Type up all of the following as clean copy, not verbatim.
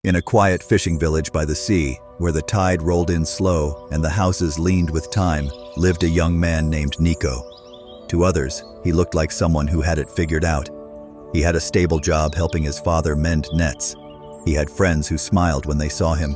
In a quiet fishing village by the sea, where the tide rolled in slow and the houses leaned with time, lived a young man named Nico. To others, he looked like someone who had it figured out. He had a stable job helping his father mend nets. He had friends who smiled when they saw him.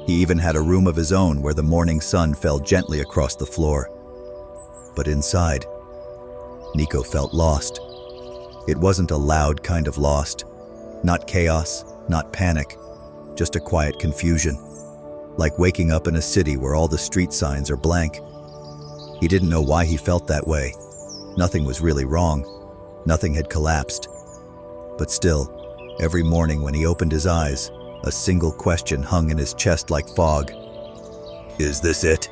He even had a room of his own where the morning sun fell gently across the floor. But inside, Nico felt lost. It wasn't a loud kind of lost. Not chaos, not panic, just a quiet confusion. Like waking up in a city where all the street signs are blank. He didn't know why he felt that way. Nothing was really wrong. Nothing had collapsed. But still, every morning when he opened his eyes, a single question hung in his chest like fog. Is this it?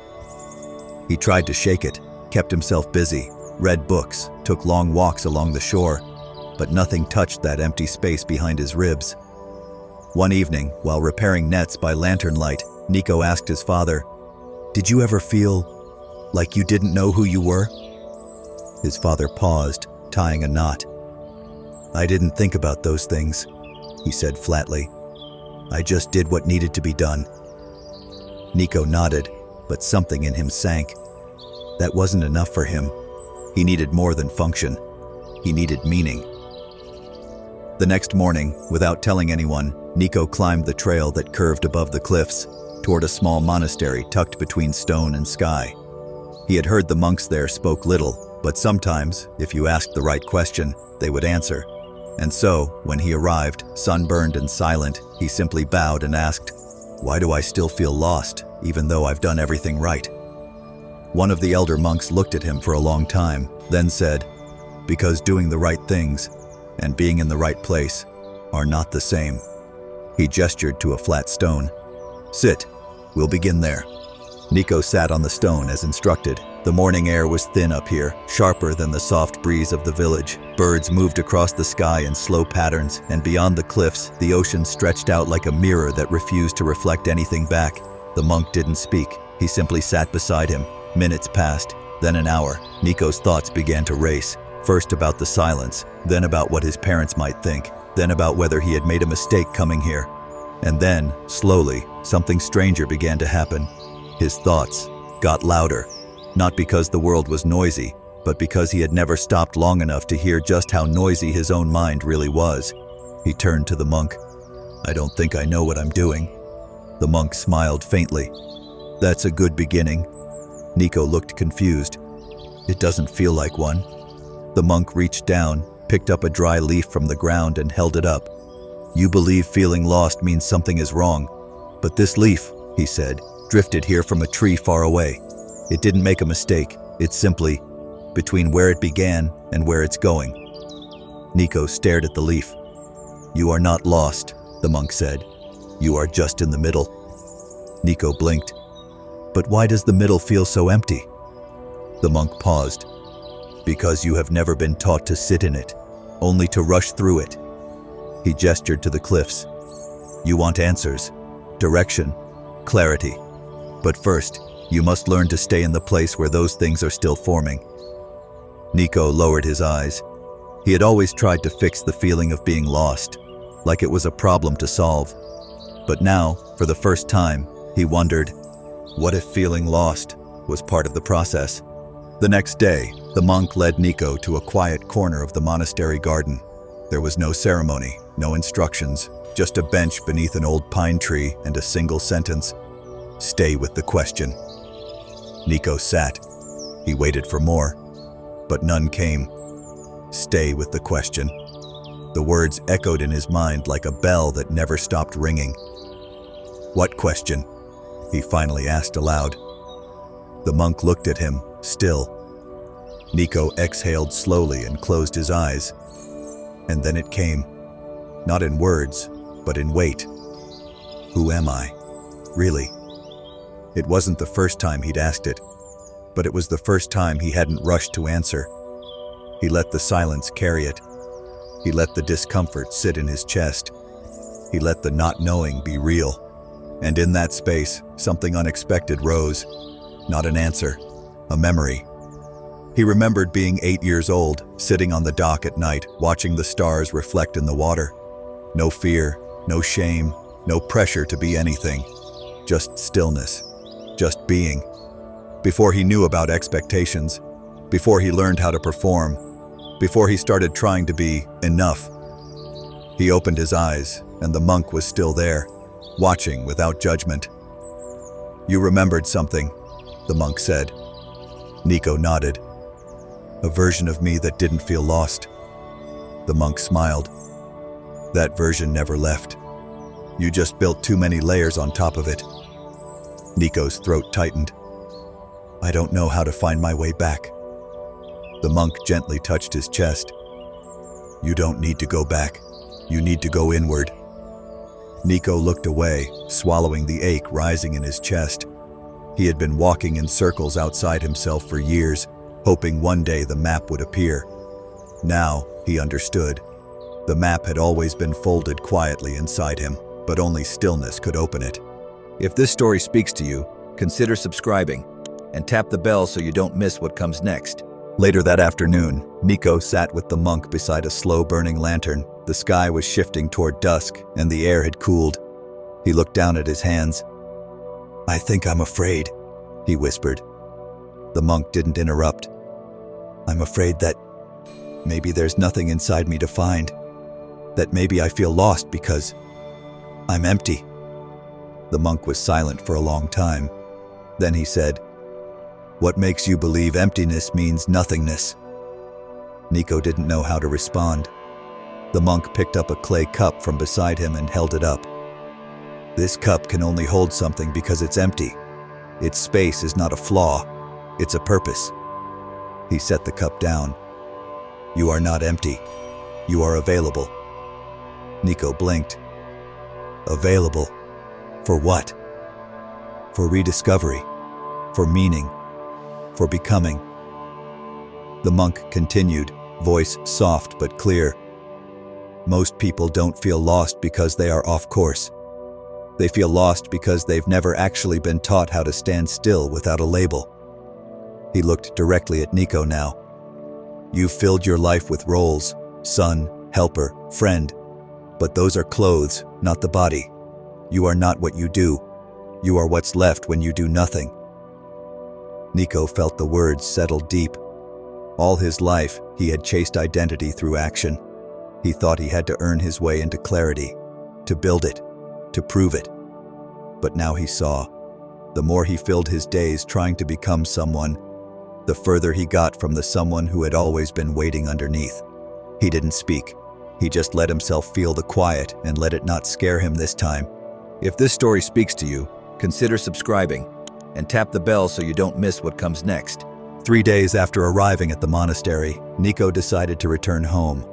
He tried to shake it, kept himself busy, read books, took long walks along the shore, but nothing touched that empty space behind his ribs. One evening, while repairing nets by lantern light, Nico asked his father, "Did you ever feel like you didn't know who you were?" His father paused, tying a knot. "I didn't think about those things," he said flatly. "I just did what needed to be done." Nico nodded, but something in him sank. That wasn't enough for him. He needed more than function. He needed meaning. The next morning, without telling anyone, Nico climbed the trail that curved above the cliffs, toward a small monastery tucked between stone and sky. He had heard the monks there spoke little, but sometimes, if you asked the right question, they would answer. And so, when he arrived, sunburned and silent, he simply bowed and asked, "Why do I still feel lost, even though I've done everything right?" One of the elder monks looked at him for a long time, then said, "Because doing the right things and being in the right place are not the same." He gestured to a flat stone. "Sit, we'll begin there." Nico sat on the stone as instructed. The morning air was thin up here, sharper than the soft breeze of the village. Birds moved across the sky in slow patterns, and beyond the cliffs, the ocean stretched out like a mirror that refused to reflect anything back. The monk didn't speak. He simply sat beside him. Minutes passed, then an hour. Nico's thoughts began to race, first about the silence, then about what his parents might think, then about whether he had made a mistake coming here. And then, slowly, something stranger began to happen. His thoughts got louder, not because the world was noisy, but because he had never stopped long enough to hear just how noisy his own mind really was. He turned to the monk. "I don't think I know what I'm doing." The monk smiled faintly. "That's a good beginning." Nico looked confused. "It doesn't feel like one." The monk reached down, picked up a dry leaf from the ground and held it up. "You believe feeling lost means something is wrong. But this leaf," he said, "drifted here from a tree far away. It didn't make a mistake. It's simply between where it began and where it's going." Nico stared at the leaf. "You are not lost," the monk said. "You are just in the middle." Nico blinked. "But why does the middle feel so empty?" The monk paused. "Because you have never been taught to sit in it, only to rush through it." He gestured to the cliffs. "You want answers, direction, clarity. But first, you must learn to stay in the place where those things are still forming." Nico lowered his eyes. He had always tried to fix the feeling of being lost, like it was a problem to solve. But now, for the first time, he wondered, what if feeling lost was part of the process? The next day, the monk led Nico to a quiet corner of the monastery garden. There was no ceremony, no instructions, just a bench beneath an old pine tree and a single sentence, "Stay with the question." Nico sat. He waited for more, but none came. "Stay with the question." The words echoed in his mind like a bell that never stopped ringing. "What question?" he finally asked aloud. The monk looked at him, still. Nico exhaled slowly and closed his eyes. And then it came, not in words, but in weight. "Who am I, really?" It wasn't the first time he'd asked it, but it was the first time he hadn't rushed to answer. He let the silence carry it. He let the discomfort sit in his chest. He let the not knowing be real. And in that space, something unexpected rose. Not an answer, a memory. He remembered being 8 years old, sitting on the dock at night, watching the stars reflect in the water. No fear, no shame, no pressure to be anything, just stillness, just being. Before he knew about expectations, before he learned how to perform, before he started trying to be enough. He opened his eyes, and the monk was still there, watching without judgment. "You remembered something," the monk said. Nico nodded. "A version of me that didn't feel lost." The monk smiled. "That version never left. You just built too many layers on top of it." Nico's throat tightened. "I don't know how to find my way back." The monk gently touched his chest. "You don't need to go back. You need to go inward." Nico looked away, swallowing the ache rising in his chest. He had been walking in circles outside himself for years, hoping one day the map would appear. Now, he understood. The map had always been folded quietly inside him, but only stillness could open it. If this story speaks to you, consider subscribing and tap the bell so you don't miss what comes next. Later that afternoon, Nico sat with the monk beside a slow-burning lantern. The sky was shifting toward dusk, and the air had cooled. He looked down at his hands. "I think I'm afraid," he whispered. The monk didn't interrupt. "I'm afraid that maybe there's nothing inside me to find. That maybe I feel lost because I'm empty." The monk was silent for a long time. Then he said, "What makes you believe emptiness means nothingness?" Nico didn't know how to respond. The monk picked up a clay cup from beside him and held it up. "This cup can only hold something because it's empty. Its space is not a flaw, it's a purpose." He set the cup down. "You are not empty. You are available." Nico blinked. "Available? For what?" "For rediscovery, for meaning, for becoming." The monk continued, voice soft but clear. "Most people don't feel lost because they are off course. They feel lost because they've never actually been taught how to stand still without a label." He looked directly at Nico now. "You've filled your life with roles, son, helper, friend. But those are clothes, not the body. You are not what you do. You are what's left when you do nothing." Nico felt the words settle deep. All his life, he had chased identity through action. He thought he had to earn his way into clarity, to build it, to prove it. But now he saw. The more he filled his days trying to become someone, the further he got from the someone who had always been waiting underneath. He didn't speak. He just let himself feel the quiet and let it not scare him this time. If this story speaks to you, consider subscribing and tap the bell so you don't miss what comes next. 3 days after arriving at the monastery, Nico decided to return home.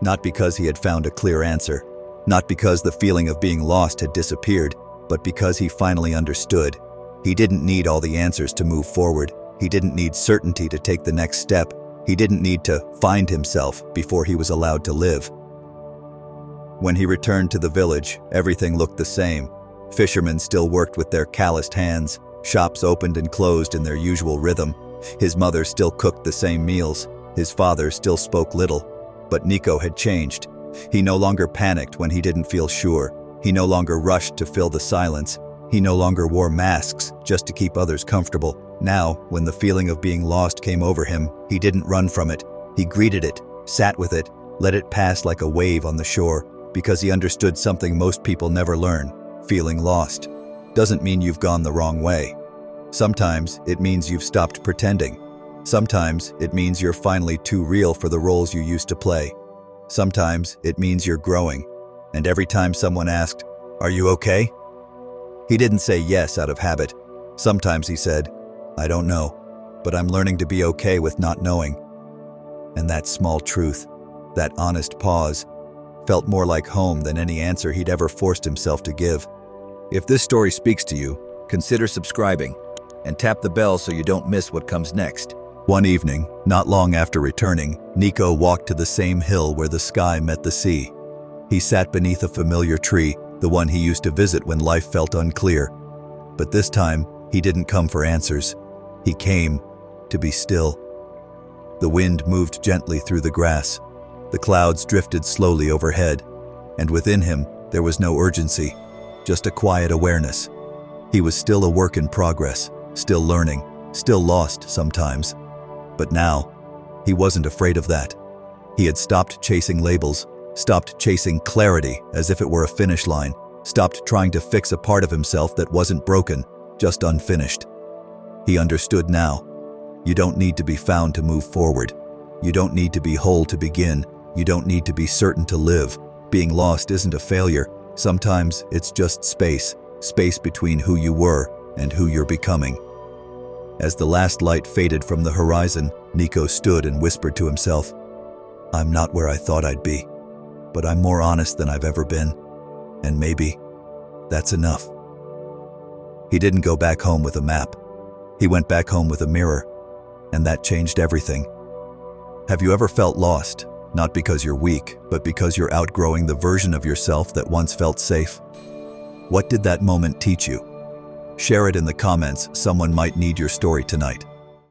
Not because he had found a clear answer, not because the feeling of being lost had disappeared, but because he finally understood. He didn't need all the answers to move forward. He didn't need certainty to take the next step. He didn't need to find himself before he was allowed to live. When he returned to the village, everything looked the same. Fishermen still worked with their calloused hands. Shops opened and closed in their usual rhythm. His mother still cooked the same meals. His father still spoke little. But Nico had changed. He no longer panicked when he didn't feel sure. He no longer rushed to fill the silence. He no longer wore masks just to keep others comfortable. Now, when the feeling of being lost came over him, he didn't run from it. He greeted it, sat with it, let it pass like a wave on the shore, because he understood something most people never learn. Feeling lost doesn't mean you've gone the wrong way. Sometimes it means you've stopped pretending. Sometimes it means you're finally too real for the roles you used to play. Sometimes it means you're growing. And every time someone asked, "Are you okay?" he didn't say yes out of habit. Sometimes he said, "I don't know, but I'm learning to be okay with not knowing." And that small truth, that honest pause, felt more like home than any answer he'd ever forced himself to give. If this story speaks to you, consider subscribing and tap the bell so you don't miss what comes next. One evening, not long after returning, Nico walked to the same hill where the sky met the sea. He sat beneath a familiar tree, the one he used to visit when life felt unclear. But this time, he didn't come for answers. He came to be still. The wind moved gently through the grass. The clouds drifted slowly overhead, and within him, there was no urgency, just a quiet awareness. He was still a work in progress, still learning, still lost sometimes. But now, he wasn't afraid of that. He had stopped chasing labels, stopped chasing clarity as if it were a finish line, stopped trying to fix a part of himself that wasn't broken, just unfinished. He understood now. You don't need to be found to move forward. You don't need to be whole to begin. You don't need to be certain to live. Being lost isn't a failure. Sometimes it's just space between who you were and who you're becoming. As the last light faded from the horizon, Nico stood and whispered to himself, "I'm not where I thought I'd be, but I'm more honest than I've ever been, and maybe that's enough." He didn't go back home with a map. He went back home with a mirror, and that changed everything. Have you ever felt lost? Not because you're weak, but because you're outgrowing the version of yourself that once felt safe? What did that moment teach you? Share it in the comments. Someone might need your story tonight.